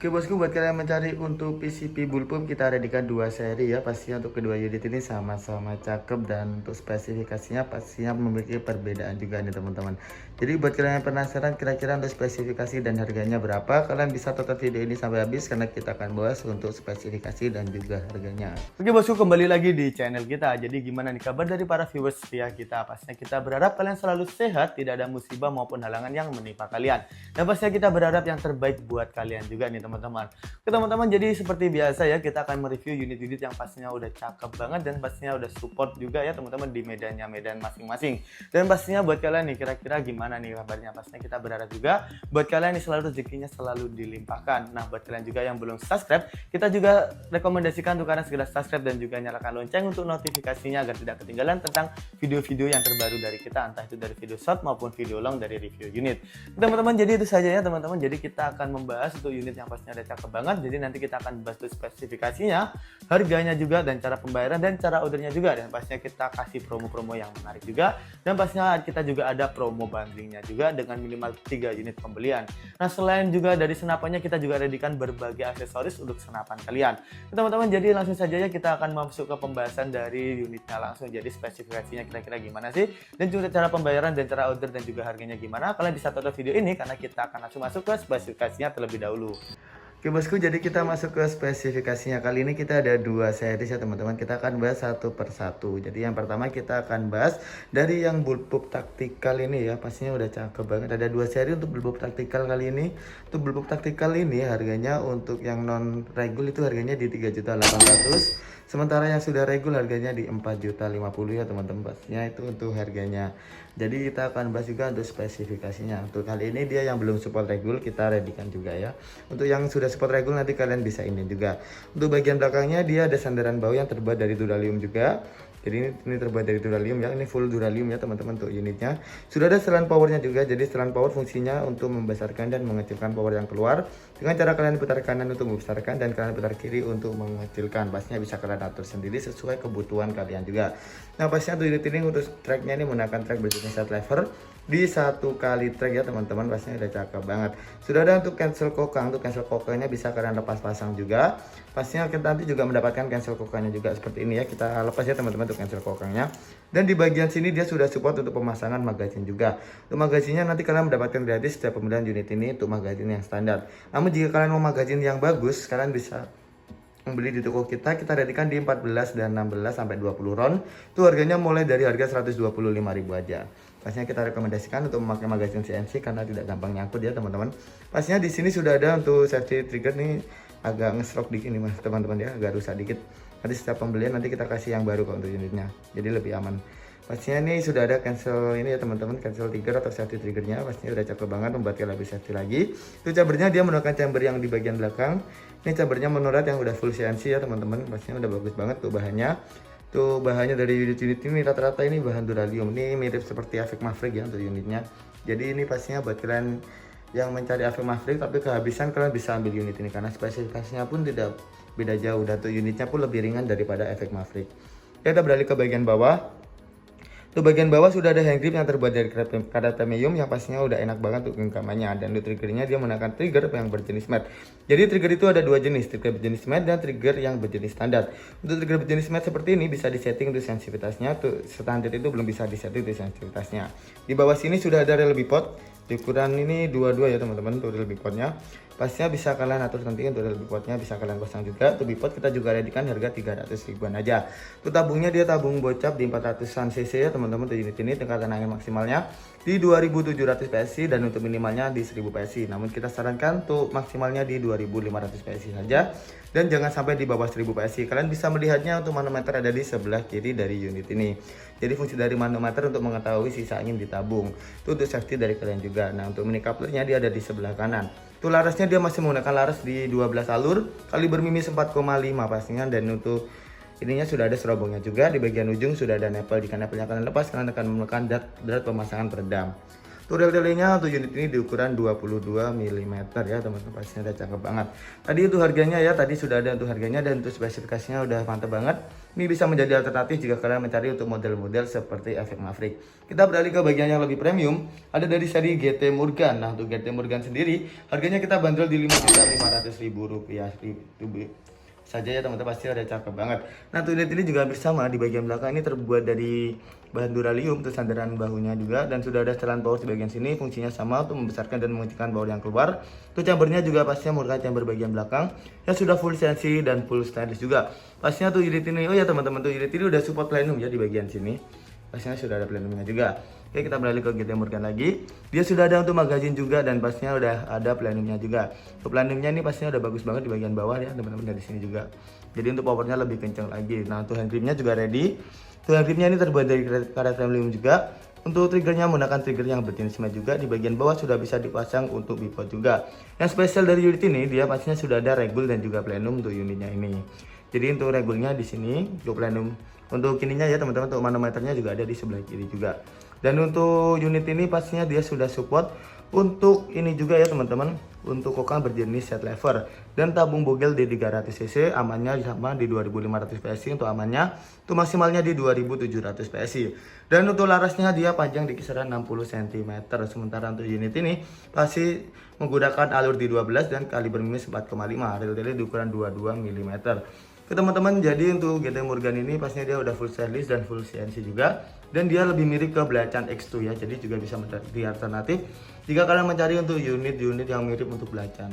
Oke bosku, buat kalian mencari untuk PCP bullpup kita readikan dua seri ya. Pastinya untuk kedua unit ini sama-sama cakep, dan untuk spesifikasinya pastinya memiliki perbedaan juga nih teman-teman. Jadi buat kalian yang penasaran kira-kira untuk spesifikasi dan harganya berapa, kalian bisa tonton video ini sampai habis karena kita akan bahas untuk spesifikasi dan juga harganya. Oke bosku, kembali lagi di channel kita. Jadi gimana nih kabar dari para viewers setia kita? Pastinya kita berharap kalian selalu sehat, tidak ada musibah maupun halangan yang menimpa kalian. Dan pastinya kita berharap yang terbaik buat kalian juga nih teman-teman. Oke teman-teman, jadi seperti biasa ya, kita akan mereview unit-unit yang pastinya udah cakep banget dan pastinya udah support juga ya teman-teman di medan masing-masing. Dan pastinya buat kalian nih kira-kira gimana nih kabarnya, pastinya kita berharap juga buat kalian nih selalu rezekinya selalu dilimpahkan. Nah buat kalian juga yang belum subscribe, kita juga rekomendasikan untuk kalian segera subscribe dan juga nyalakan lonceng untuk notifikasinya agar tidak ketinggalan tentang video-video yang terbaru dari kita, entah itu dari video short maupun video long dari review unit. Teman-teman, jadi itu saja ya teman-teman. Jadi kita akan membahas untuk unit yang pastinya ada cakep banget. Jadi nanti kita akan bahas spesifikasinya, harganya juga, dan cara pembayaran dan cara ordernya juga. Dan pastinya kita kasih promo-promo yang menarik juga. Dan pastinya kita juga ada promo bundlingnya juga dengan minimal 3 unit pembelian. Nah selain juga dari senapannya, kita juga readikan berbagai aksesoris untuk senapan kalian. Teman-teman, jadi langsung saja ya kita akan masuk ke pembahasan dari unitnya langsung. Jadi spesifikasinya kira-kira gimana sih, dan juga cara pembayaran dan cara order dan juga harganya gimana. Kalian bisa tonton video ini karena kita akan langsung masuk ke spesifikasinya terlebih dahulu. Oke bosku, jadi kita masuk ke spesifikasinya. Kali ini kita ada dua series ya teman-teman. Kita akan bahas satu per satu. Jadi yang pertama kita akan bahas dari yang bullpup taktikal ini ya. Pastinya udah cakep banget. Ada dua seri untuk bullpup taktikal kali ini. Untuk bullpup taktikal ini harganya untuk yang non regul itu harganya di 3.800.000. Sementara yang sudah regul harganya di 4.050.000 ya teman-teman. Pastinya itu untuk harganya. Jadi kita akan bahas juga untuk spesifikasinya. Untuk kali ini dia yang belum support regul kita readikan juga ya. Untuk yang sudah support regul nanti kalian bisa ini juga. Untuk bagian belakangnya dia ada sandaran bahu yang terbuat dari duralium juga. Jadi ini terbuat dari duralium ya, ini full duralium ya teman-teman untuk unitnya. Sudah ada setelan powernya juga, jadi setelan power fungsinya untuk membesarkan dan mengecilkan power yang keluar. Dengan cara kalian putar kanan untuk membesarkan dan kalian putar kiri untuk mengecilkan. Pastinya bisa kalian atur sendiri sesuai kebutuhan kalian juga. Nah pastinya untuk unit ini untuk tracknya ini menggunakan track berjenis set lever di satu kali track ya teman-teman. Pastinya udah cakep banget. Sudah ada untuk cancel kokang, untuk cancel kokangnya bisa kalian lepas pasang juga. Pastinya kita nanti juga mendapatkan cancel kokangnya juga seperti ini ya. Kita lepas ya teman-teman untuk cancel kokangnya. Dan di bagian sini dia sudah support untuk pemasangan magazin juga. Untuk magazinnya nanti kalian mendapatkan gratis setiap pembelian unit ini untuk magazin yang standar. Namun jika kalian mau magazin yang bagus, kalian bisa membeli di toko kita readikan di 14 dan 16 sampai 20 round. Itu harganya mulai dari harga 125.000 aja. Pastinya kita rekomendasikan untuk memakai magazin CNC karena tidak gampang nyangkut ya teman-teman. Pastinya di sini sudah ada untuk safety trigger nih, agak nge-stroke dikit nih mas teman-teman ya, agak rusak dikit. Nanti setiap pembelian nanti kita kasih yang baru kok untuk unitnya, jadi lebih aman. Pastinya ini sudah ada cancel ini ya teman-teman, cancel trigger atau safety triggernya. Pastinya udah cakep banget, membuat kalian lebih safety lagi. Itu chambernya dia menggunakan chamber yang di bagian belakang. Ini chambernya monorat yang udah full CNC ya teman-teman. Pastinya udah bagus banget tuh bahannya. Tuh bahannya dari unit-unit ini rata-rata ini bahan duralium. Ini mirip seperti Avic Maverick ya untuk unitnya. Jadi ini pastinya buat kalian yang mencari Avic Maverick tapi kehabisan, kalian bisa ambil unit ini karena spesifikasinya pun tidak beda jauh, dan tuh unitnya pun lebih ringan daripada Avic Maverick. Kita beralih ke bagian bawah. Untuk bagian bawah sudah ada hand grip yang terbuat dari karet premium yang pastinya udah enak banget untuk genggamannya. Dan untuk triggernya dia menggunakan trigger yang berjenis matte. Jadi trigger itu ada dua jenis, trigger berjenis matte dan trigger yang berjenis standar. Untuk trigger berjenis matte seperti ini bisa disetting untuk sensitivitasnya. Tuh standar itu belum bisa disetting untuk sensitivitasnya. Di bawah sini sudah ada rel bipod. Di ukuran ini 22 ya teman-teman untuk rel bipodnya. Pastinya bisa kalian atur nanti untuk rel bipodnya, bisa kalian pasang juga. Untuk bipod kita juga readikan harga 300.000-an aja. Untuk tabungnya dia tabung bocap di 400-an cc ya teman-teman. Untuk unit ini tingkat tenaga maksimalnya di 2700 PSI dan untuk minimalnya di 1000 PSI. Namun kita sarankan untuk maksimalnya di 2500 PSI saja dan jangan sampai di bawah 1000 PSI. Kalian bisa melihatnya untuk manometer ada di sebelah kiri dari unit ini. Jadi fungsi dari manometer untuk mengetahui sisa angin di tabung. Itu untuk safety dari kalian juga. Nah untuk mini couplernya dia ada di sebelah kanan. Tuh larasnya dia masih menggunakan laras di 12 alur, kaliber mimis 4,5 pastinya. Dan untuk ininya sudah ada serobongnya juga. Di bagian ujung sudah ada nipple. Jika nipplenya kalian lepas, kalian akan menekan drat pemasangan peredam. Untuk rel-relnya untuk unit ini di ukuran 22 mm ya teman-teman, pastinya udah cakep banget. Tadi untuk harganya ya, tadi sudah ada untuk harganya dan untuk spesifikasinya udah mantap banget. Ini bisa menjadi alternatif jika kalian mencari untuk model-model seperti Efek Maverick. Kita beralih ke bagian yang lebih premium, ada dari seri GT Morgan. Nah untuk GT Morgan sendiri harganya kita bandrol di Rp5.500.000 saja ya teman-teman, pasti udah cakep banget. Nah untuk unit ini juga hampir sama, di bagian belakang ini terbuat dari bahan duralium untuk sandaran bahunya juga, dan sudah ada setelan power di bagian sini, fungsinya sama untuk membesarkan dan mengecilkan power yang keluar. Untuk chambernya juga pastinya merupakan chamber bagian belakang yang sudah full CNC dan full stainless juga. Pastinya tuh unit ini, oh ya teman-teman, tuh unit ini udah support platinum ya di bagian sini. Pastinya sudah ada platinumnya juga. Oke, kita beralih ke GT Morgan lagi. Dia sudah ada untuk magazine juga dan pastinya udah ada platinumnya juga. Untuk platinumnya ini pastinya udah bagus banget di bagian bawah ya teman-teman, dari sini juga. Jadi untuk powernya lebih kencang lagi. Nah untuk handgripnya juga ready. Untuk handgripnya ini terbuat dari karet premium juga. Untuk triggernya menggunakan trigger yang berjenis matte juga. Di bagian bawah sudah bisa dipasang untuk bipod juga. Yang spesial dari unit ini, dia pastinya sudah ada regul dan juga platinum untuk unitnya ini. Jadi untuk regulnya di sini, untuk platinum. Untuk ininya ya teman-teman, untuk manometernya juga ada di sebelah kiri juga. Dan untuk unit ini pastinya dia sudah support untuk ini juga ya teman-teman, untuk kokang berjenis set lever dan tabung bogel di 300 cc, amannya sama di 2500 PSI untuk amannya, untuk maksimalnya di 2700 PSI. Dan untuk larasnya dia panjang di kisaran 60 cm. Sementara untuk unit ini pasti menggunakan alur di 12 dan kaliber minus 4,5, rel-relnya di ukuran 22 mm. Oke teman-teman, jadi untuk GT Morgan ini pastinya dia udah full stainless dan full CNC juga, dan dia lebih mirip ke Belacan X2 ya, jadi juga bisa menjadi alternatif jika kalian mencari untuk unit-unit yang mirip untuk Belacan.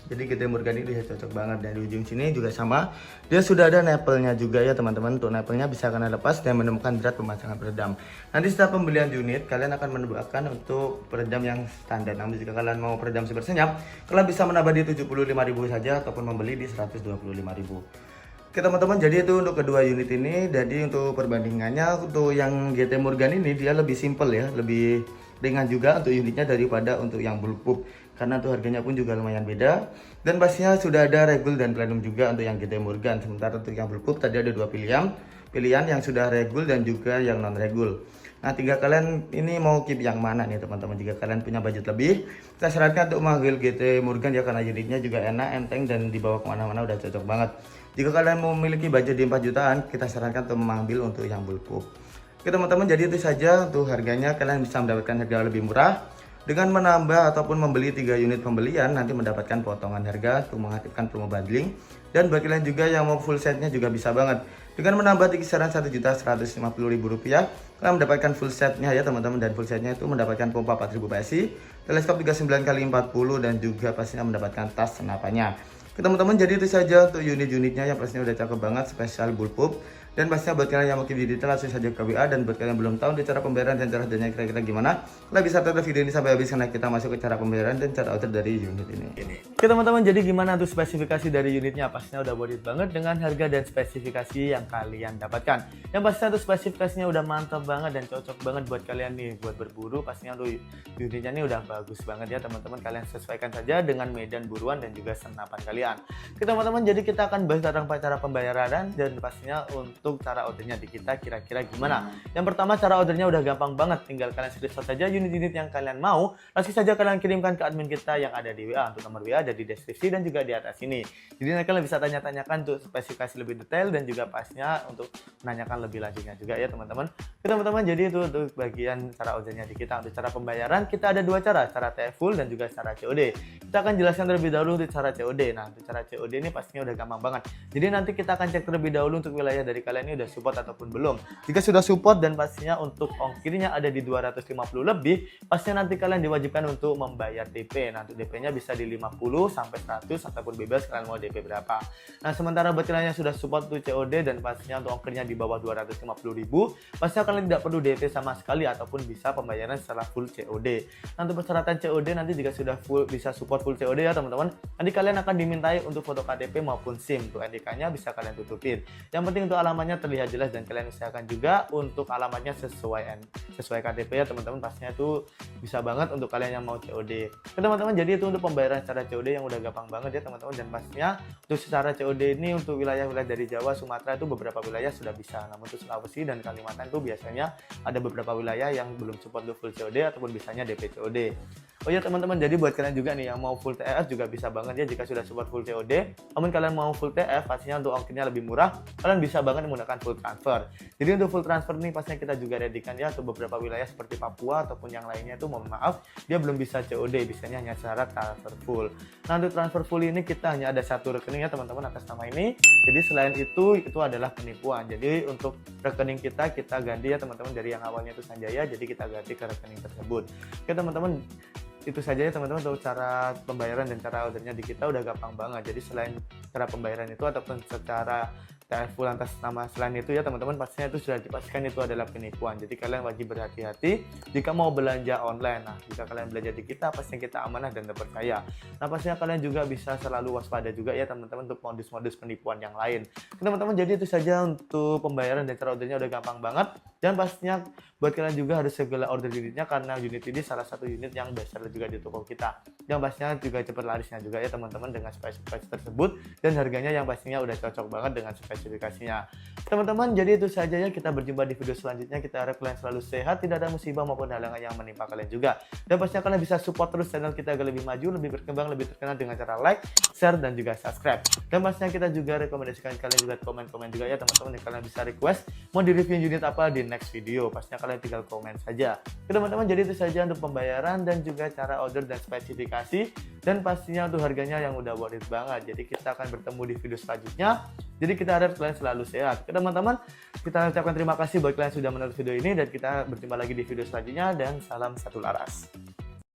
Jadi GT Morgan ini cocok banget. Dari ujung sini juga sama, dia sudah ada nipple-nya juga ya teman-teman. Untuk nipple-nya bisa kalian lepas dan menemukan drat pemasangan peredam. Nanti setelah pembelian unit, kalian akan menambahkan untuk peredam yang standar. Namun jika kalian mau peredam super senyap, kalian bisa menambah di 75.000 saja ataupun membeli di 125.000. Oke teman-teman, jadi itu untuk kedua unit ini. Jadi untuk perbandingannya, untuk yang GT Morgan ini dia lebih simple ya, lebih ringan juga untuk unitnya daripada untuk yang bulletproof, karena tuh harganya pun juga lumayan beda. Dan pastinya sudah ada regul dan platinum juga untuk yang GT Morgan. Sementara untuk yang bulletproof tadi ada dua pilihan yang sudah regul dan juga yang non regul. Nah tinggal kalian ini mau keep yang mana nih teman-teman. Jika kalian punya budget lebih, kita sarankan untuk mengambil GT Morgan ya, karena unitnya juga enak, enteng, dan dibawa kemana-mana udah cocok banget. Jika kalian memiliki budget di 4 jutaan, kita sarankan untuk mengambil untuk yang bulletproof. Oke teman-teman, jadi itu saja untuk harganya. Kalian bisa mendapatkan harga lebih murah dengan menambah ataupun membeli 3 unit pembelian, nanti mendapatkan potongan harga untuk mengaktifkan promo bundling. Dan bagi kalian juga yang mau full setnya juga bisa banget. Dengan menambah di kisaran Rp1.150.000, kalian mendapatkan full setnya ya teman-teman. Dan full setnya itu mendapatkan pompa 4000 PSI, teleskop 39x40, dan juga pastinya mendapatkan tas senapannya. Teman-teman, jadi itu saja untuk unit-unitnya yang pastinya udah cakep banget, spesial bulletproof. Dan pastinya buat kalian yang mau lebih detail langsung saja ke WA. Dan buat kalian yang belum tahu cara pembayaran dan cara ordernya kira-kira gimana, kalian bisa tonton video ini sampai habis karena kita masuk ke cara pembayaran dan cara order dari unit ini. Oke teman-teman, jadi gimana tuh spesifikasi dari unitnya? Pastinya udah worth it banget dengan harga dan spesifikasi yang kalian dapatkan. Yang pastinya tuh spesifikasinya udah mantap banget dan cocok banget buat kalian nih buat berburu. Pastinya tuh unitnya ini udah bagus banget ya teman-teman. Kalian sesuaikan saja dengan medan buruan dan juga senapan kalian. Oke teman-teman, jadi kita akan bahas tentang cara pembayaran dan pastinya untuk cara ordernya di kita kira-kira gimana. Yang pertama, cara ordernya udah gampang banget, tinggal kalian screenshot saja unit-unit yang kalian mau, langsung saja kalian kirimkan ke admin kita yang ada di WA. Untuk nomor WA ada di deskripsi dan juga di atas ini. Jadi kalian bisa tanya-tanyakan untuk spesifikasi lebih detail dan juga pastinya untuk menanyakan lebih lanjutnya juga ya teman-teman. Teman-teman, jadi itu untuk bagian cara ordernya di kita. Untuk cara pembayaran kita ada dua cara TFL dan juga cara COD. Kita akan jelaskan terlebih dahulu untuk cara COD. Nah, untuk cara COD ini pastinya udah gampang banget. Jadi nanti kita akan cek terlebih dahulu untuk wilayah dari kalian ini udah support ataupun belum. Jika sudah support dan pastinya untuk ongkirnya ada di 250 lebih, pastinya nanti kalian diwajibkan untuk membayar DP. Nah, untuk DP-nya bisa di 50 sampai 100 ataupun bebas kalian mau DP berapa. Nah, sementara buat kalian yang sudah support untuk COD dan pastinya untuk ongkirnya di bawah 250.000, pastinya kalian tidak perlu DP sama sekali ataupun bisa pembayaran secara full COD. Nah, untuk persyaratan COD nanti jika sudah full bisa support full COD ya teman-teman, nanti kalian akan dimintai untuk foto KTP maupun SIM. Untuk NIK-nya bisa kalian tutupin. Yang penting untuk alamat alamatnya terlihat jelas, dan kalian usahakan juga untuk alamatnya sesuai KTP ya teman-teman. Pastinya itu bisa banget untuk kalian yang mau COD. Oke teman-teman, jadi itu untuk pembayaran secara COD yang udah gampang banget ya teman-teman. Dan pastinya untuk secara COD ini untuk wilayah-wilayah dari Jawa, Sumatera itu beberapa wilayah sudah bisa. Namun untuk Sulawesi dan Kalimantan itu biasanya ada beberapa wilayah yang belum support untuk full COD ataupun bisanya DP COD. Oh ya teman-teman, jadi buat kalian juga nih yang mau full TF juga bisa banget ya jika sudah support full COD. Namun kalian mau full TF, pastinya untuk ongkirnya lebih murah, kalian bisa banget menggunakan full transfer. Jadi untuk full transfer nih pastinya kita juga dedikan ya untuk beberapa wilayah seperti Papua ataupun yang lainnya itu mohon maaf dia belum bisa COD, bisanya hanya syarat transfer full. Nah untuk transfer full ini kita hanya ada satu rekening ya teman-teman atas nama ini. Jadi selain itu adalah penipuan. Jadi untuk rekening kita ganti ya teman-teman, dari yang awalnya itu Sanjaya jadi kita ganti ke rekening tersebut. Oke teman-teman, itu saja ya teman-teman untuk cara pembayaran dan cara ordernya di kita udah gampang banget. Jadi selain cara pembayaran itu ataupun secara TF full atas nama selain itu ya teman-teman, pastinya itu sudah dipastikan itu adalah penipuan. Jadi kalian wajib berhati-hati jika mau belanja online. Nah jika kalian belanja di kita pastinya kita amanah dan terpercaya. Nah pastinya kalian juga bisa selalu waspada juga ya teman-teman untuk modus-modus penipuan yang lain. Teman-teman, jadi itu saja untuk pembayaran dan cara ordernya udah gampang banget. Dan pastinya buat kalian juga harus segala order unitnya, karena unit ini salah satu unit yang besar juga di toko kita. Yang pastinya juga cepat larisnya juga ya teman-teman dengan spesifikasi tersebut, dan harganya yang pastinya udah cocok banget dengan spesifikasinya. Teman-teman, jadi itu saja ya, kita berjumpa di video selanjutnya. Kita harap kalian selalu sehat, tidak ada musibah maupun halangan yang menimpa kalian juga. Dan pastinya kalian bisa support terus channel kita agar lebih maju, lebih berkembang, lebih terkenal dengan cara like, share, dan juga subscribe. Dan pastinya kita juga rekomendasikan kalian juga komen-komen juga ya teman-teman, yang kalian bisa request mau di review unit apa di next video. Pastinya kalian tinggal komen saja. Oke teman-teman, jadi itu saja untuk pembayaran dan juga cara order dan spesifikasi, dan pastinya untuk harganya yang udah worth it banget. Jadi kita akan bertemu di video selanjutnya. Jadi kita harap kalian selalu sehat. Oke teman-teman, kita ucapkan terima kasih buat kalian sudah menonton video ini, dan kita berjumpa lagi di video selanjutnya, dan salam satu laras.